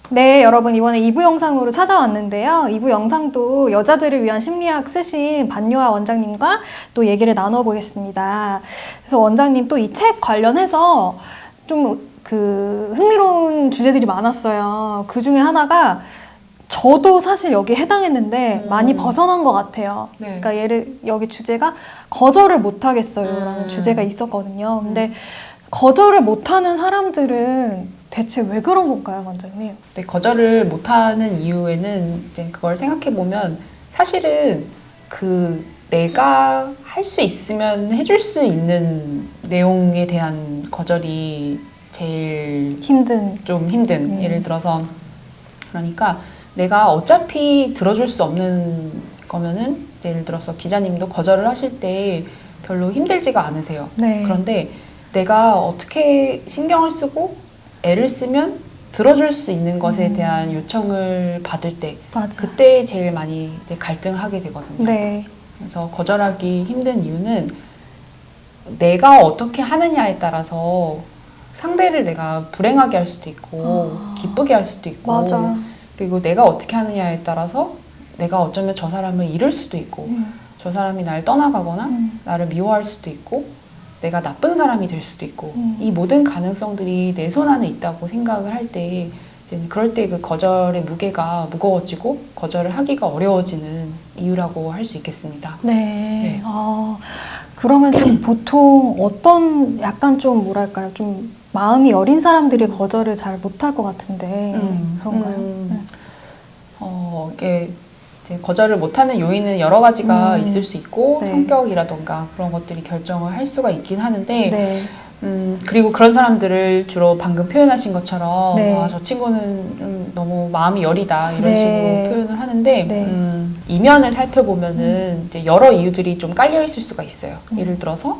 네, 여러분 이번에 2부 영상으로 찾아왔는데요. 2부 영상도 여자들을 위한 심리학 쓰신 반요하 원장님과 또 얘기를 나눠보겠습니다. 그래서 원장님 또 이 책 관련해서 좀 흥미로운 주제들이 많았어요. 그 중에 하나가 저도 사실 여기에 해당했는데 많이 벗어난 것 같아요. 네. 그러니까 여기 주제가 거절을 못하겠어요 라는 주제가 있었거든요. 근데 거절을 못하는 사람들은 대체 왜 그런 건가요, 원장님? 근데 거절을 못하는 이유에는 이제 그걸 생각해보면 사실은 내가 할 수 있으면 해줄 수 있는 내용에 대한 거절이 제일 좀 힘든. 예를 들어서 그러니까 내가 어차피 들어줄 수 없는 거면은 예를 들어서 기자님도 거절을 하실 때 별로 힘들지가 않으세요. 네. 그런데 내가 어떻게 신경을 쓰고 애를 쓰면 들어줄 수 있는 것에 대한 요청을 받을 때 맞아. 그때 제일 많이 이제 갈등을 하게 되거든요. 네. 그래서 거절하기 힘든 이유는 내가 어떻게 하느냐에 따라서 상대를 내가 불행하게 할 수도 있고 기쁘게 할 수도 있고 맞아. 그리고 내가 어떻게 하느냐에 따라서 내가 어쩌면 저 사람을 잃을 수도 있고 저 사람이 날 떠나가거나 나를 미워할 수도 있고 내가 나쁜 사람이 될 수도 있고 이 모든 가능성들이 내 손 안에 있다고 생각을 할 때 그럴 때 그 거절의 무게가 무거워지고 거절을 하기가 어려워지는 이유라고 할 수 있겠습니다. 네. 네. 그러면 좀 보통 어떤 약간 좀 뭐랄까요? 좀 마음이 여린 사람들이 거절을 잘 못할 것 같은데 그런가요? 이게 이제 거절을 못하는 요인은 여러 가지가 있을 수 있고 네. 성격이라던가 그런 것들이 결정을 할 수가 있긴 하는데 네. 그리고 그런 사람들을 주로 방금 표현하신 것처럼 네. 저 친구는 좀 너무 마음이 여리다 이런 네. 식으로 표현을 하는데 네. 이면을 살펴보면은 이제 여러 이유들이 좀 깔려 있을 수가 있어요. 예를 들어서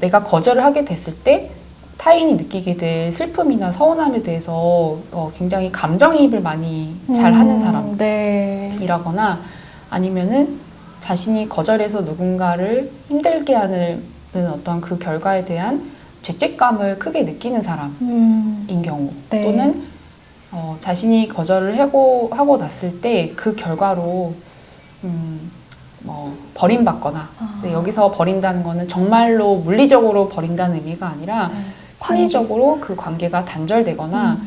내가 거절을 하게 됐을 때 타인이 느끼게 될 슬픔이나 서운함에 대해서 굉장히 감정이입을 많이 잘 하는 사람이라거나 아니면은 자신이 거절해서 누군가를 힘들게 하는 어떤 그 결과에 대한 죄책감을 크게 느끼는 사람인 경우 네. 또는 자신이 거절을 하고 났을 때 그 결과로 버림받거나 근데 여기서 버린다는 거는 정말로 물리적으로 버린다는 의미가 아니라 심리적으로 그 관계가 단절되거나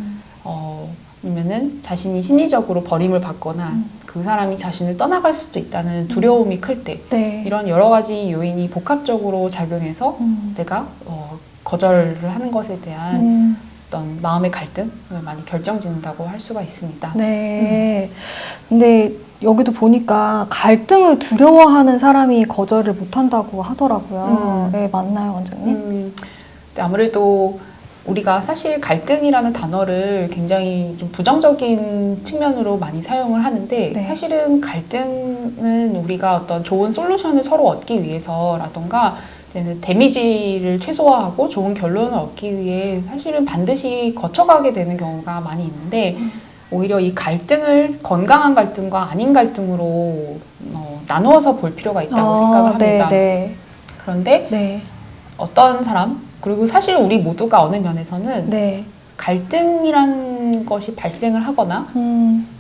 아니면은 자신이 심리적으로 버림을 받거나 그 사람이 자신을 떠나갈 수도 있다는 두려움이 클 때 네. 이런 여러 가지 요인이 복합적으로 작용해서 내가 거절을 하는 것에 대한 어떤 마음의 갈등을 많이 결정짓는다고 할 수가 있습니다. 네. 근데 여기도 보니까 갈등을 두려워하는 사람이 거절을 못한다고 하더라고요. 네, 맞나요, 원장님? 근데 아무래도 우리가 사실 갈등이라는 단어를 굉장히 좀 부정적인 측면으로 많이 사용을 하는데 네. 사실은 갈등은 우리가 어떤 좋은 솔루션을 서로 얻기 위해서라던가 데미지를 최소화하고 좋은 결론을 얻기 위해 사실은 반드시 거쳐가게 되는 경우가 많이 있는데 오히려 이 갈등을 건강한 갈등과 아닌 갈등으로 나누어서 볼 필요가 있다고 생각을 합니다. 네. 그런데 네. 어떤 사람 그리고 사실 우리 모두가 어느 면에서는 네. 갈등이란 것이 발생을 하거나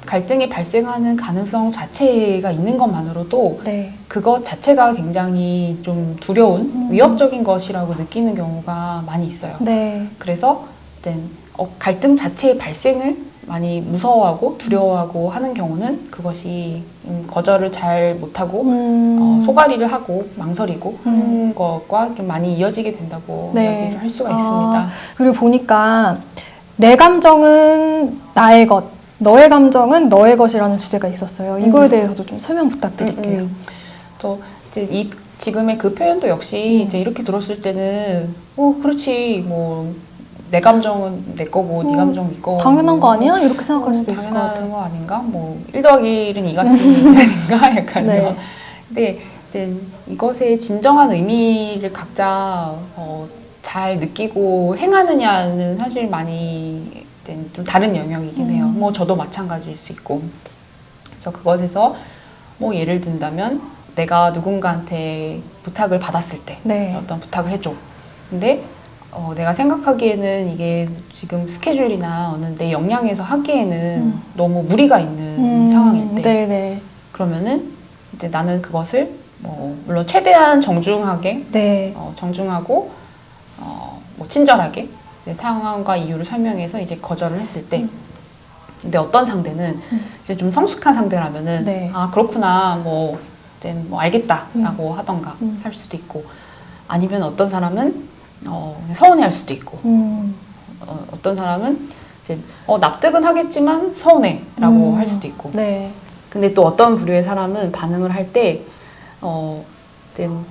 갈등이 발생하는 가능성 자체가 있는 것만으로도 네. 그것 자체가 굉장히 좀 두려운 위협적인 것이라고 느끼는 경우가 많이 있어요. 네. 그래서 갈등 자체의 발생을 많이 무서워하고 두려워하고 하는 경우는 그것이 거절을 잘 못하고 소가리를 하고 망설이고 하는 것과 좀 많이 이어지게 된다고 이야기를 할 수가 있습니다. 그리고 보니까 내 감정은 나의 것, 너의 감정은 너의 것이라는 주제가 있었어요. 이거에 대해서도 좀 설명 부탁드릴게요. 또 이제 지금의 그 표현도 역시 이제 이렇게 들었을 때는 그렇지 뭐 내 감정은 내 거고 네 감정은 네 거고 당연한 거 아니야? 이렇게 생각할 수도 있을 것 같아요. 당연한 거 아닌가? 뭐 1 더하기 1은 2 같은 게 아닌가? 약간요. 네. 근데 이제 이것의 진정한 의미를 각자 잘 느끼고 행하느냐는 사실 많이 좀 다른 영역이긴 해요. 뭐 저도 마찬가지일 수 있고. 그래서 그것에서 뭐 예를 든다면 내가 누군가한테 부탁을 받았을 때 네. 어떤 부탁을 해줘. 근데 내가 생각하기에는 이게 지금 스케줄이나 어느 내 역량에서 하기에는 너무 무리가 있는 상황일 때 네네. 그러면은 이제 나는 그것을 물론 최대한 정중하게 네. 정중하고 뭐 친절하게 이제 상황과 이유를 설명해서 이제 거절을 했을 때 근데 어떤 상대는 이제 좀 성숙한 상대라면은 네. 아 그렇구나 뭐 이제 뭐 알겠다라고 하던가 할 수도 있고 아니면 어떤 사람은 그냥 서운해할 수도 있고 어떤 사람은 이제 납득은 하겠지만 서운해라고 할 수도 있고 네. 근데 또 어떤 부류의 사람은 반응을 할 때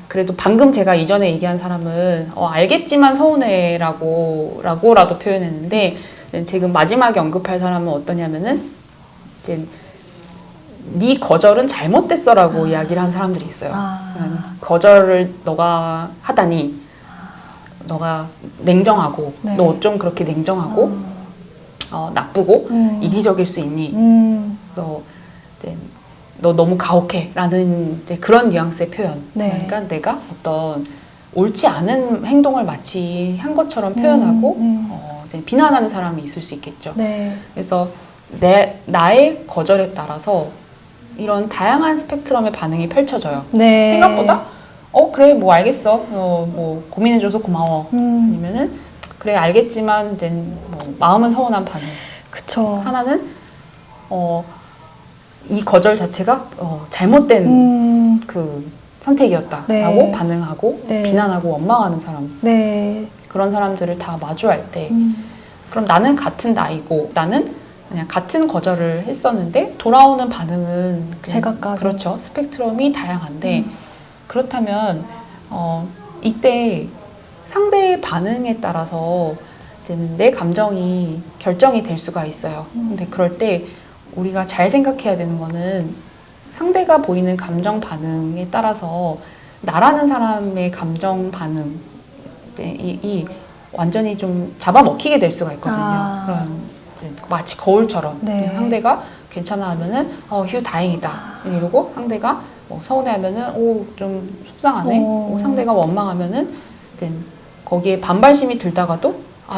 그래도 방금 제가 이전에 얘기한 사람은 알겠지만 서운해라고라도 표현했는데 지금 마지막에 언급할 사람은 어떠냐면은 이제 네 거절은 잘못됐어라고 이야기를 한 사람들이 있어요. 거절을 너가 하다니 너가 냉정하고 네. 너 어쩜 그렇게 냉정하고 나쁘고 이기적일 수 있니? 그래서 이제 너 너무 가혹해라는 이제 그런 뉘앙스의 표현. 네. 그러니까 내가 어떤 옳지 않은 행동을 마치 한 것처럼 표현하고 이제 비난하는 사람이 있을 수 있겠죠. 네. 그래서 나의 거절에 따라서 이런 다양한 스펙트럼의 반응이 펼쳐져요. 네. 생각보다 그래 뭐 알겠어. 뭐 고민해줘서 고마워. 아니면은 그래 알겠지만 이제 뭐 마음은 서운한 반응. 그쵸. 하나는 이 거절 자체가 잘못된 그 선택이었다라고 네. 반응하고 네. 비난하고 원망하는 사람. 네. 그런 사람들을 다 마주할 때 그럼 나는 같은 나이고 나는 그냥 같은 거절을 했었는데 돌아오는 반응은 제각각. 그렇죠. 스펙트럼이 다양한데 그렇다면 이때 상대의 반응에 따라서 이제는 내 감정이 결정이 될 수가 있어요. 근데 그럴 때 우리가 잘 생각해야 되는 거는 상대가 보이는 감정 반응에 따라서 나라는 사람의 감정 반응 이 완전히 좀 잡아먹히게 될 수가 있거든요. 그런 마치 거울처럼 네. 상대가 괜찮아 하면은 휴 다행이다 이러고 상대가 뭐 서운해 하면은 좀 속상하네. 상대가 원망하면은 이제 거기에 반발심이 들다가도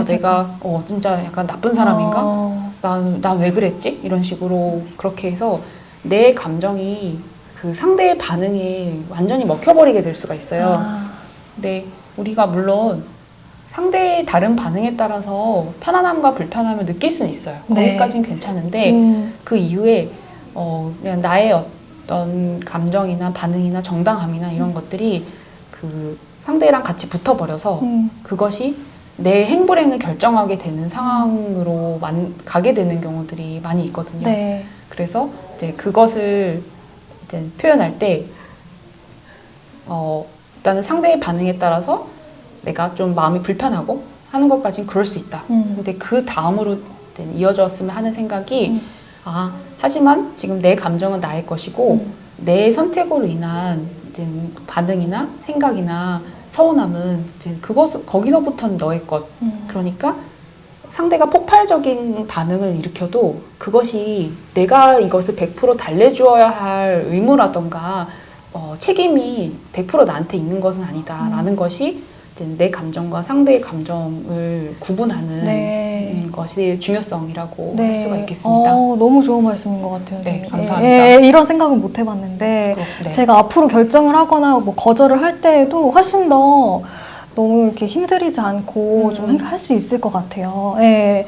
내가 진짜 약간 나쁜 사람인가? 난 왜 그랬지? 이런 식으로 그렇게 해서 내 감정이 그 상대의 반응에 완전히 먹혀버리게 될 수가 있어요. 근데 우리가 물론 상대의 다른 반응에 따라서 편안함과 불편함을 느낄 수는 있어요. 네. 거기까지는 괜찮은데 그 이후에 그냥 나의 어떤 감정이나 반응이나 정당함이나 이런 것들이 그 상대랑 같이 붙어버려서 그것이 내 행불행을 결정하게 되는 상황으로 가게 되는 경우들이 많이 있거든요. 네. 그래서 이제 그것을 이제 표현할 때 일단은 상대의 반응에 따라서 내가 좀 마음이 불편하고 하는 것까지는 그럴 수 있다. 근데 그 다음으로 이어졌으면 하는 생각이 하지만 지금 내 감정은 나의 것이고 내 선택으로 인한 이제 반응이나 생각이나 서운함은 이제 거기서부터는 너의 것. 그러니까 상대가 폭발적인 반응을 일으켜도 그것이 내가 이것을 100% 달래주어야 할 의무라던가 책임이 100% 나한테 있는 것은 아니다라는 것이 이제 내 감정과 상대의 감정을 구분하는 네. 것이 중요성이라고 네. 할 수가 있겠습니다. 너무 좋은 말씀인 것 같아요. 네, 선생님. 감사합니다. 이런 생각은 못 해봤는데 네. 제가 앞으로 결정을 하거나 뭐 거절을 할 때에도 훨씬 더 너무 이렇게 힘들이지 않고 좀 할 수 있을 것 같아요. 네.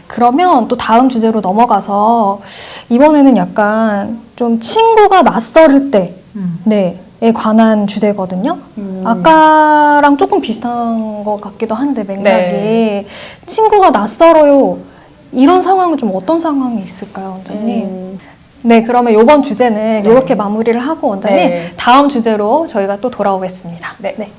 그러면 또 다음 주제로 넘어가서 이번에는 약간 좀 친구가 낯설을 때 에 관한 주제거든요. 아까랑 조금 비슷한 것 같기도 한데 맥락이 네. 친구가 낯설어요. 이런 상황은 좀 어떤 상황이 있을까요, 원장님? 네, 그러면 이번 주제는 네. 이렇게 마무리를 하고 원장님 네. 다음 주제로 저희가 또 돌아오겠습니다. 네.